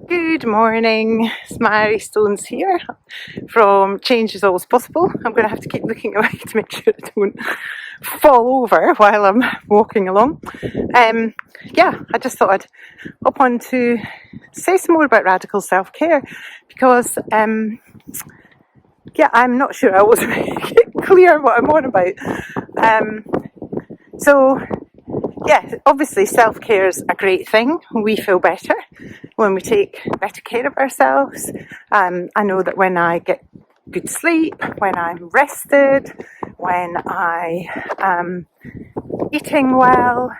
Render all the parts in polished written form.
Good morning, it's Mairi Stones here from Change is Always Possible. I'm going to have to keep looking away to make sure I don't fall over while I'm walking along. I just thought I'd hop on to say some more about radical self-care because I'm not sure I was clear what I'm on about. Obviously self-care is a great thing. We feel better when we take better care of ourselves. I know that when I get good sleep, when I'm rested, when I am eating well,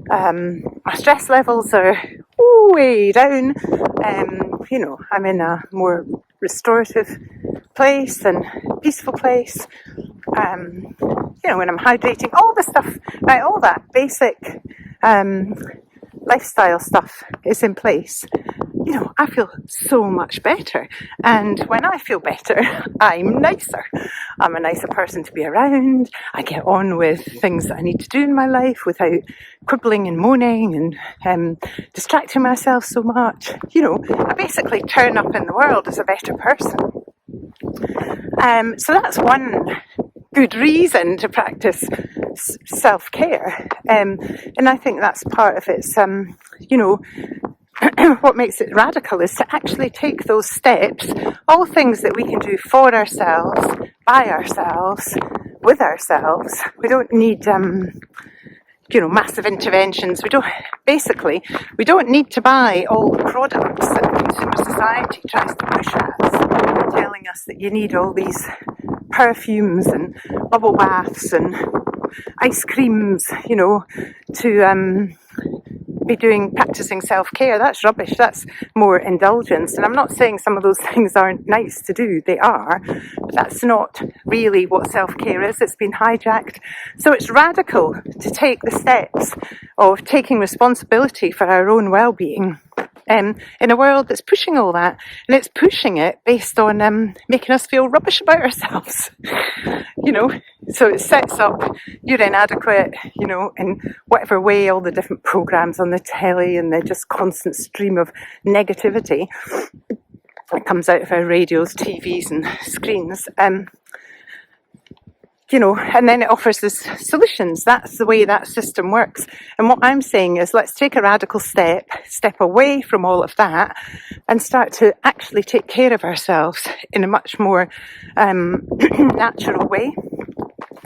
my stress levels are way down. I'm in a more restorative place and peaceful place. When I'm hydrating, all the stuff, right, all that basic lifestyle stuff is in place. I feel so much better. And when I feel better, I'm nicer. I'm a nicer person to be around. I get on with things that I need to do in my life without quibbling and moaning and distracting myself so much. I basically turn up in the world as a better person. So that's one good reason to practice self-care. And I think that's part of it. What makes it radical is to actually take those steps, all things that we can do for ourselves, by ourselves, with ourselves. We don't need massive interventions. We don't need to buy all the products that the consumer society tries to push at us, telling us that you need all these perfumes and bubble baths and ice creams, to be practicing self-care. That's rubbish. That's more indulgence. And I'm not saying some of those things aren't nice to do. They are. But that's not really what self-care is. It's been hijacked. So it's radical to take the steps of taking responsibility for our own well-being in a world that's pushing all that. And it's pushing it based on making us feel rubbish about ourselves. So it sets up you're inadequate, in whatever way, all the different programs on the telly and the just constant stream of negativity that comes out of our radios, TVs and screens. And then it offers us solutions. That's the way that system works. And what I'm saying is let's take a radical step away from all of that and start to actually take care of ourselves in a much more natural way.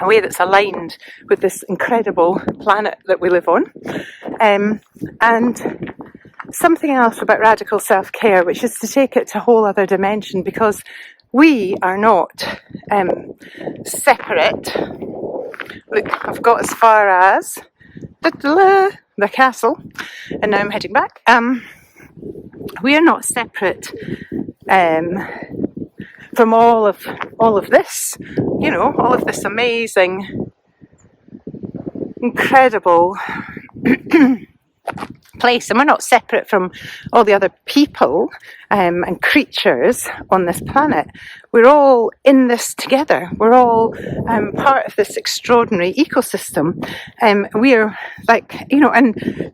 A way that's aligned with this incredible planet that we live on. And something else about radical self-care, which is to take it to a whole other dimension, because we are not separate. Look, I've got as far as the castle, and now I'm heading back. We are not separate from all of this, all of this amazing, incredible place, and we're not separate from all the other people and creatures on this planet. We're all in this together. We're all part of this extraordinary ecosystem. We're and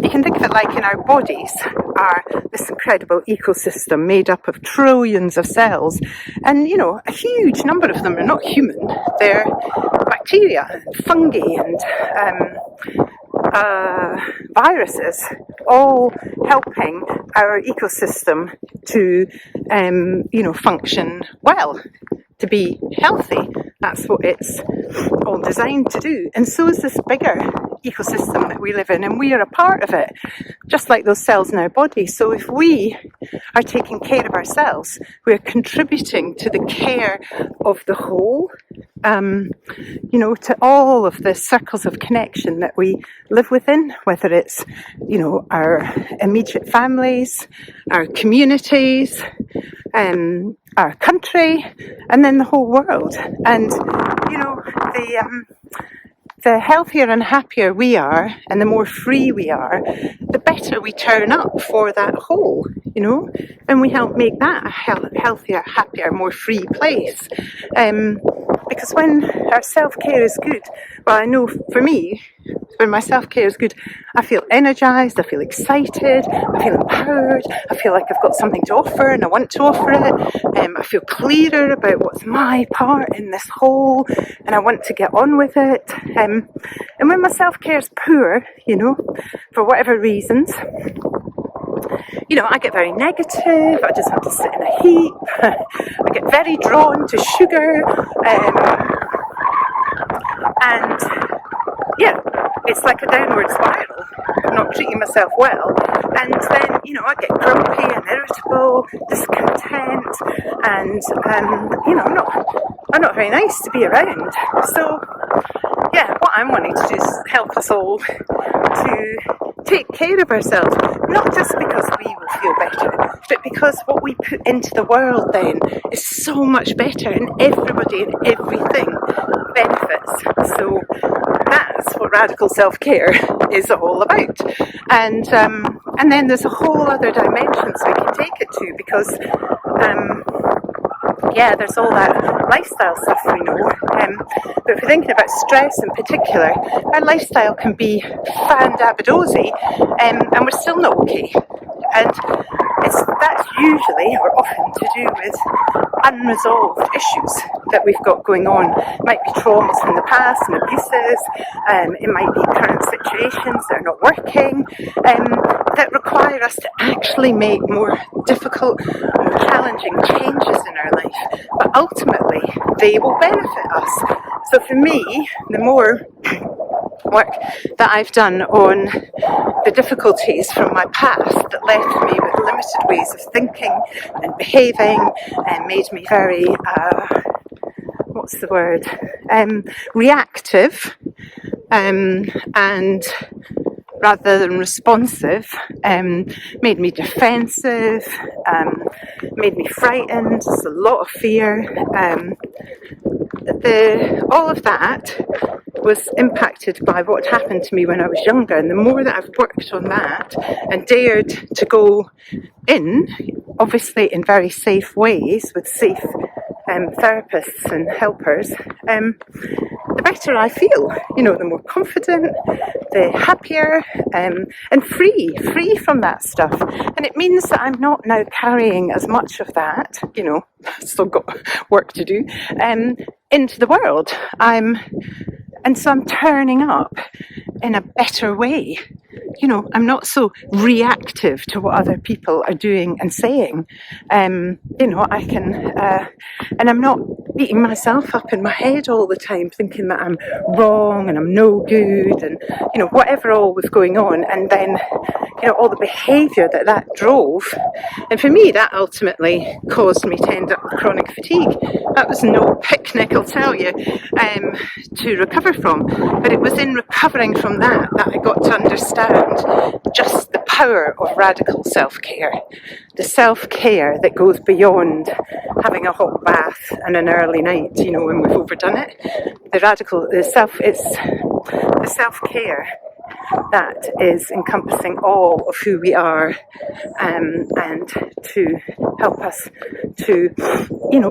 you can think of it like in our bodies are this incredible ecosystem made up of trillions of cells, and a huge number of them are not human. They're bacteria, fungi, and viruses, all helping our ecosystem to function well, to be healthy. That's what it's all designed to do. And so is this bigger ecosystem that we live in, and we are a part of it, just like those cells in our body. So if we are taking care of ourselves, we're contributing to the care of the whole, to all of the circles of connection that we live within, whether it's, our immediate families, our communities, our country, and then the whole world. And, the healthier and happier we are, and the more free we are, the better we turn up for that whole, and we help make that a healthier, happier, more free place. Because when our self-care is good, Well, I know for me, when my self-care is good, I feel energised, I feel excited, I feel empowered, I feel like I've got something to offer and I want to offer it. I feel clearer about what's my part in this whole, and I want to get on with it. And when my self-care is poor, for whatever reasons, I get very negative, I just want to sit in a heap, I get very drawn to sugar, and yeah, it's like a downward spiral. I'm not treating myself well, and then I get grumpy and irritable, discontent, and I'm not very nice to be around. So yeah, what I'm wanting to do is help us all to take care of ourselves, not just because we will feel better, but because what we put into the world then is so much better, and everybody and everything benefits. So that's what radical self-care is all about. And then there's a whole other dimensions we can take it to, because there's all that lifestyle stuff we know. But if we're thinking about stress in particular, our lifestyle can be fan-dabba-dozy, and we're still not okay. And that's usually or often to do with unresolved issues that we've got going on. It might be traumas from the past and abuses, it might be current situations that are not working, that require us to actually make more difficult, more challenging changes in our life. But ultimately, they will benefit us. So for me, the more work that I've done on the difficulties from my past that left me with limited ways of thinking and behaving and made me very, reactive, and rather than responsive, made me defensive, made me frightened. There's a lot of fear. All of that was impacted by what happened to me when I was younger, and the more that I've worked on that and dared to go in, obviously in very safe ways with safe therapists and helpers, the better I feel, the more confident, the happier, and free from that stuff. And it means that I'm not now carrying as much of that, still got work to do, into the world. And so I'm turning up in a better way. I'm not so reactive to what other people are doing and saying. I can, and I'm not beating myself up in my head all the time, thinking that I'm wrong and I'm no good and, whatever all was going on. And then, all the behaviour that drove. And for me, that ultimately caused me to end up with chronic fatigue. That was no picnic, I'll tell you, to recover from. But it was in recovering from that I got to understand just the power of radical self-care. The self-care that goes beyond having a hot bath and an early night, when we've overdone it. The self-care that is encompassing all of who we are, and to help us to,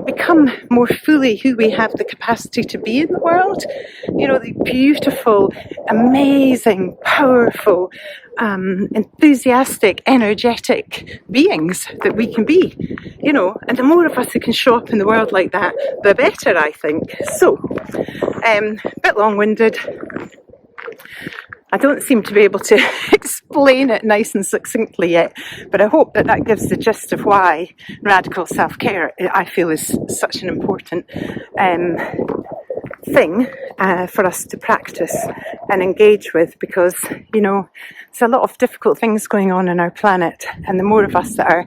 become more fully who we have the capacity to be in the world. The beautiful, amazing, powerful, enthusiastic, energetic beings that we can be, and the more of us who can show up in the world like that, the better, I think. So, a bit long-winded. I don't seem to be able to explain it nice and succinctly yet, but I hope that gives the gist of why radical self-care, I feel, is such an important thing for us to practice and engage with, because, there's a lot of difficult things going on in our planet, and the more of us that are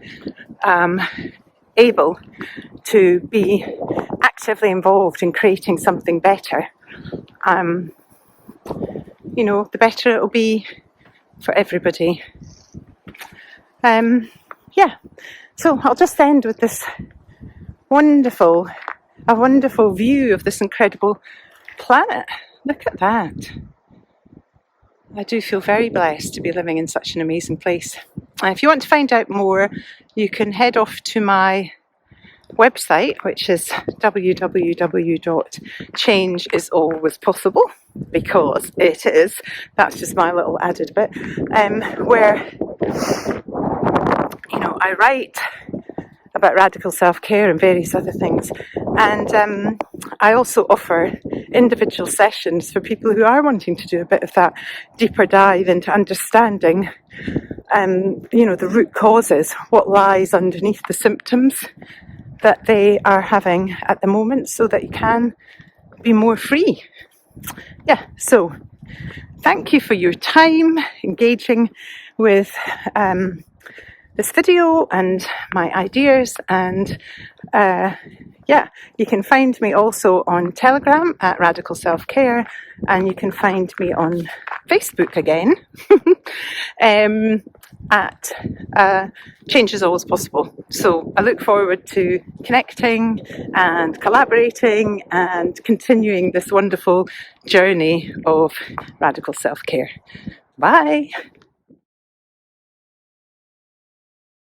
able to be actively involved in creating something better, the better it'll be for everybody. So I'll just end with this wonderful view of this incredible planet. Look at that. I do feel very blessed to be living in such an amazing place. If you want to find out more, you can head off to my website, which is www.changeIsAlwaysPossible, because it is. That's just my little added bit, where I write about radical self-care and various other things, and I also offer individual sessions for people who are wanting to do a bit of that deeper dive into understanding the root causes, what lies underneath the symptoms that they are having at the moment, so that you can be more free. Yeah, so thank you for your time engaging with this video and my ideas, and you can find me also on Telegram at Radical Self Care, and you can find me on Facebook again at Change is Always Possible. So I look forward to connecting and collaborating and continuing this wonderful journey of radical self-care. Bye.